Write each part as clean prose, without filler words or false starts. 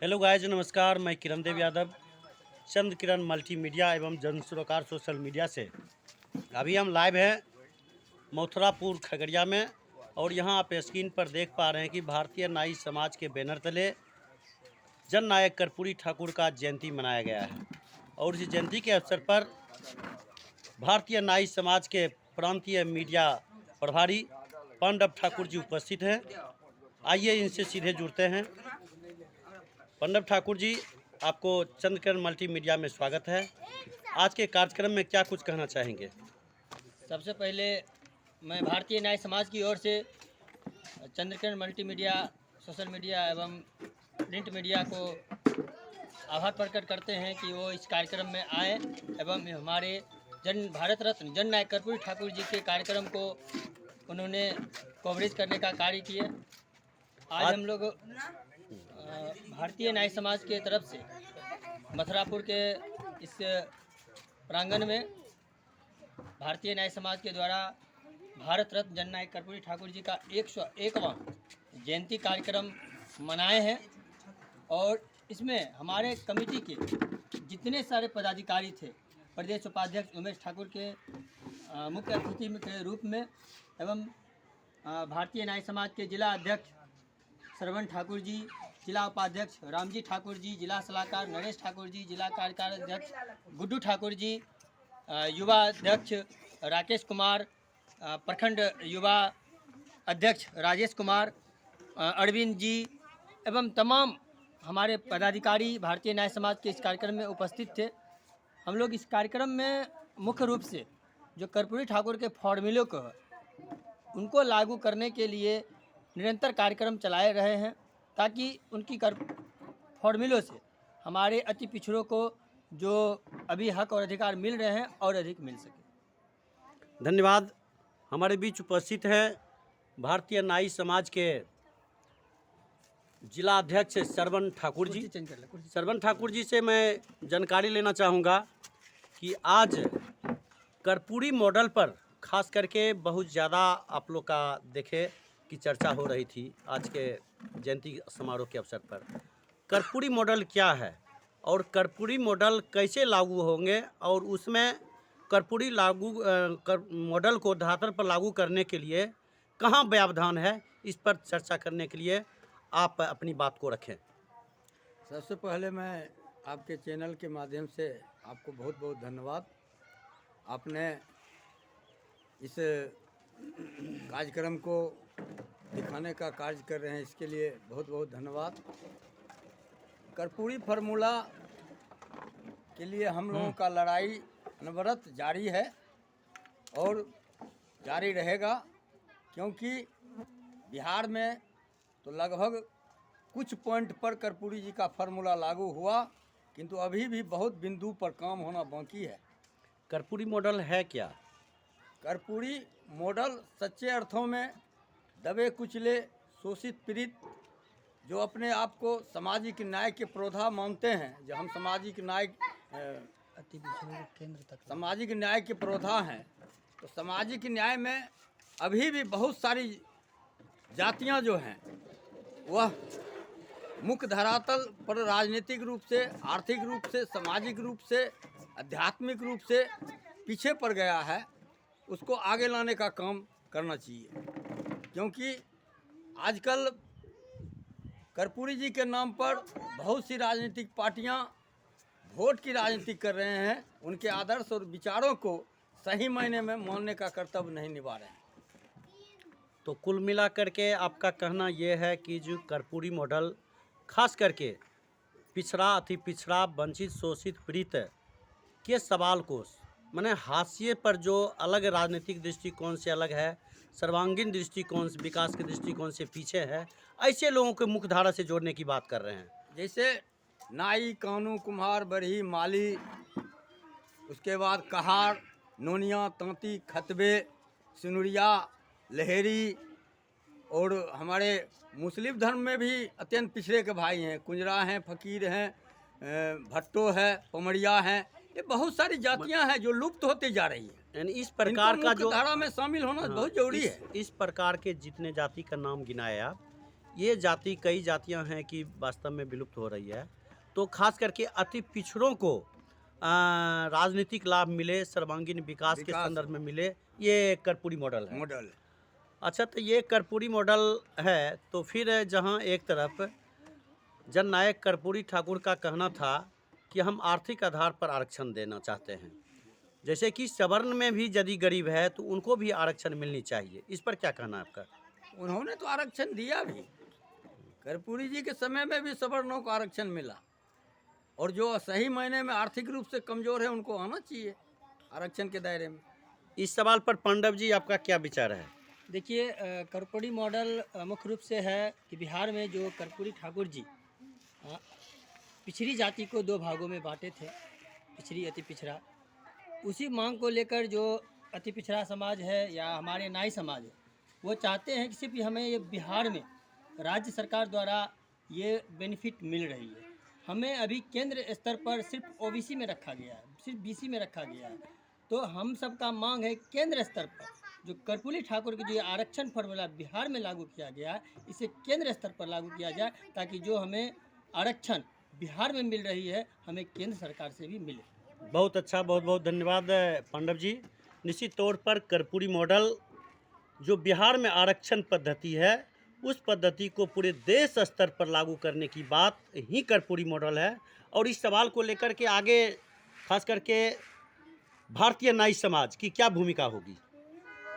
Hello guys, नमस्कार। मैं किरण देव यादव, चंद्र किरण multimedia एवं जन सरोकार सोशल मीडिया से। अभी हम लाइव हैं मथुरापुर खगड़िया में, और यहाँ आप स्क्रीन पर देख पा रहे हैं कि भारतीय नाई समाज के बैनर तले जन नायक कर्पूरी ठाकुर का जयंती मनाया गया है। और इस जयंती के अवसर पर भारतीय नाई समाज के प्रांतीय मीडिया प्रभारी पांडव ठाकुर जी उपस्थित हैं। आइए इनसे सीधे जुड़ते हैं। पांडव ठाकुर जी, आपको चंद्र किरण मल्टीमीडिया में स्वागत है। आज के कार्यक्रम में क्या कुछ कहना चाहेंगे? सबसे पहले मैं भारतीय न्याय समाज की ओर से चंद्र किरण मल्टीमीडिया, सोशल मीडिया एवं प्रिंट मीडिया को आभार प्रकट करते हैं कि वो इस कार्यक्रम में आए एवं हमारे भारत रत्न जन नायक कर्पूरी ठाकुर जी के कार्यक्रम को उन्होंने कवरेज करने का कार्य किए। आज हम लोग भारतीय न्याय समाज के तरफ से मथुरापुर के इस प्रांगण में भारतीय न्याय समाज के द्वारा भारत रत्न जन नायक कर्पूरी ठाकुर जी का 101वां जयंती कार्यक्रम मनाए हैं। और इसमें हमारे कमेटी के जितने सारे पदाधिकारी थे, प्रदेश उपाध्यक्ष उमेश ठाकुर के मुख्य अतिथि के रूप में एवं भारतीय न्याय समाज के जिला अध्यक्ष श्रवण ठाकुर जी, जिला उपाध्यक्ष रामजी ठाकुर जी, जिला सलाहकार नरेश ठाकुर जी, जिला कार्यकारी अध्यक्ष गुड्डू ठाकुर जी, युवा अध्यक्ष राकेश कुमार, प्रखंड युवा अध्यक्ष राजेश कुमार, अरविंद जी एवं तमाम हमारे पदाधिकारी भारतीय न्याय समाज के इस कार्यक्रम में उपस्थित थे। हम लोग इस कार्यक्रम में मुख्य रूप से जो कर्पूरी ठाकुर के फॉर्मूलों को उनको लागू करने के लिए निरंतर कार्यक्रम चलाए रहे हैं, ताकि उनकी फॉर्मूलों से हमारे अति पिछड़ों को जो अभी हक और अधिकार मिल रहे हैं और अधिक मिल सके। धन्यवाद। हमारे बीच उपस्थित हैं भारतीय नाई समाज के जिला अध्यक्ष श्रवण ठाकुर जी। श्रवण ठाकुर जी से मैं जानकारी लेना चाहूँगा कि आज कर्पूरी मॉडल पर खास करके बहुत ज़्यादा आप लोग का देखे की चर्चा हो रही थी आज के जयंती समारोह के अवसर पर। कर्पूरी मॉडल क्या है और कर्पूरी मॉडल कैसे लागू होंगे, और उसमें कर्पूरी मॉडल को धरातल पर लागू करने के लिए कहाँ व्यवधान है, इस पर चर्चा करने के लिए आप अपनी बात को रखें। सबसे पहले मैं आपके चैनल के माध्यम से आपको बहुत बहुत धन्यवाद। आपने इस कार्यक्रम को दिखाने का कार्य कर रहे हैं, इसके लिए बहुत बहुत धन्यवाद। कर्पूरी फार्मूला के लिए हम लोगों का लड़ाई अनवरत जारी है और जारी रहेगा, क्योंकि बिहार में तो लगभग कुछ पॉइंट पर कर्पूरी जी का फार्मूला लागू हुआ, किंतु अभी भी बहुत बिंदु पर काम होना बाकी है। कर्पूरी मॉडल है क्या? कर्पूरी मॉडल सच्चे अर्थों में दबे कुचले शोषित पीड़ित जो अपने आप को सामाजिक न्याय के प्रोधा मानते हैं, जो हम सामाजिक न्याय केंद्र तक सामाजिक न्याय के प्रोधा हैं, तो सामाजिक न्याय में अभी भी बहुत सारी जातियां जो हैं वह मुख्य धरातल पर राजनीतिक रूप से, आर्थिक रूप से, सामाजिक रूप से, आध्यात्मिक रूप से पीछे पड़ गया है। उसको आगे लाने का काम करना चाहिए, क्योंकि आजकल कर्पूरी जी के नाम पर बहुत सी राजनीतिक पार्टियां वोट की राजनीति कर रहे हैं, उनके आदर्श और विचारों को सही मायने में मानने का कर्तव्य नहीं निभा रहे हैं। तो कुल मिला करके आपका कहना यह है कि जो कर्पूरी मॉडल खास करके पिछड़ा, अति पिछड़ा, वंचित, शोषित, पीड़ित के सवाल को माने हाशिए पर जो अलग राजनीतिक दृष्टिकोण से अलग है, सर्वांगीण दृष्टिकोण से, विकास के दृष्टिकोण से पीछे है, ऐसे लोगों को मुख्य धारा से जोड़ने की बात कर रहे हैं। जैसे नाई, कानू, कुम्हार, बरही, माली, उसके बाद कहार, नोनिया, तांती, खतबे, सुनुरिया, लहेरी, और हमारे मुस्लिम धर्म में भी अत्यंत पिछड़े के भाई हैं, कुंजरा हैं, फकीर हैं, भट्टो है, पमड़िया हैं। ये बहुत सारी जातियां हैं जो लुप्त होती जा रही हैं। यानी इस प्रकार का जो धारा में शामिल होना बहुत जरूरी है। इस प्रकार के जितने जाति का नाम गिनाए आप, ये जाति कई जातियां हैं कि वास्तव में विलुप्त हो रही है, तो खास करके अति पिछड़ों को राजनीतिक लाभ मिले, सर्वांगीण विकास के संदर्भ में मिले, ये कर्पूरी मॉडल है। मॉडल अच्छा, तो ये कर्पूरी मॉडल है, तो फिर जहां एक तरफ जननायक कर्पूरी ठाकुर का कहना था कि हम आर्थिक आधार पर आरक्षण देना चाहते हैं, जैसे कि सवर्ण में भी यदि गरीब है तो उनको भी आरक्षण मिलनी चाहिए, इस पर क्या कहना है आपका? उन्होंने तो आरक्षण दिया भी, कर्पूरी जी के समय में भी सवर्णों को आरक्षण मिला, और जो सही मायने में आर्थिक रूप से कमजोर है उनको आना चाहिए आरक्षण के दायरे में। इस सवाल पर पांडव जी आपका क्या विचार है? देखिए, कर्पूरी मॉडल मुख्य रूप से है कि बिहार में जो कर्पूरी ठाकुर जी पिछड़ी जाति को 2 भागों में बांटे थे, पिछड़ी अति पिछड़ा, उसी मांग को लेकर जो अति पिछड़ा समाज है या हमारे नाई समाज है, वो चाहते हैं कि सिर्फ हमें ये बिहार में राज्य सरकार द्वारा ये बेनिफिट मिल रही है। हमें अभी केंद्र स्तर पर सिर्फ ओबीसी में रखा गया है, सिर्फ बीसी में रखा गया है। तो हम सबका मांग है केंद्र स्तर पर जो कर्पूरी ठाकुर की जो आरक्षण फॉर्मूला बिहार में लागू किया गया है, इसे केंद्र स्तर पर लागू किया जाए, ताकि जो हमें आरक्षण बिहार में मिल रही है हमें केंद्र सरकार से भी मिले। बहुत अच्छा, बहुत बहुत धन्यवाद पांडव जी। निश्चित तौर पर कर्पूरी मॉडल जो बिहार में आरक्षण पद्धति है, उस पद्धति को पूरे देश स्तर पर लागू करने की बात ही कर्पूरी मॉडल है। और इस सवाल को लेकर के आगे खास करके भारतीय नाई समाज की क्या भूमिका होगी?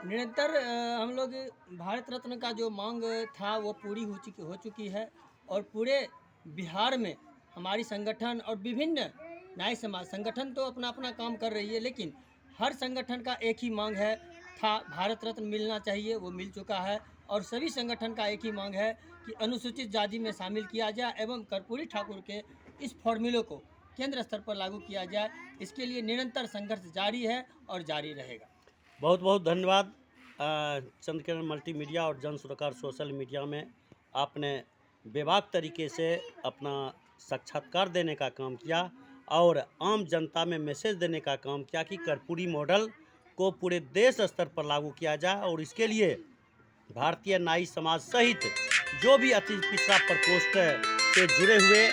निरंतर हम लोग भारत रत्न का जो मांग था वो पूरी हो चुकी है, और पूरे बिहार में हमारी संगठन और विभिन्न न्याय समाज संगठन तो अपना अपना काम कर रही है, लेकिन हर संगठन का एक ही मांग है था, भारत रत्न मिलना चाहिए, वो मिल चुका है। और सभी संगठन का एक ही मांग है कि अनुसूचित जाति में शामिल किया जाए एवं कर्पूरी ठाकुर के इस फॉर्मूले को केंद्र स्तर पर लागू किया जाए। इसके लिए निरंतर संघर्ष जारी है और जारी रहेगा। बहुत बहुत धन्यवाद। चंद्रकिरण मल्टीमीडिया और जन सुरकार सोशल मीडिया में आपने बेबाक तरीके से अपना साक्षात्कार देने का काम किया और आम जनता में मैसेज देने का काम किया कि कर्पूरी मॉडल को पूरे देश स्तर पर लागू किया जाए, और इसके लिए भारतीय नाई समाज सहित जो भी अति पिछड़ा प्रकोष्ठ से जुड़े हुए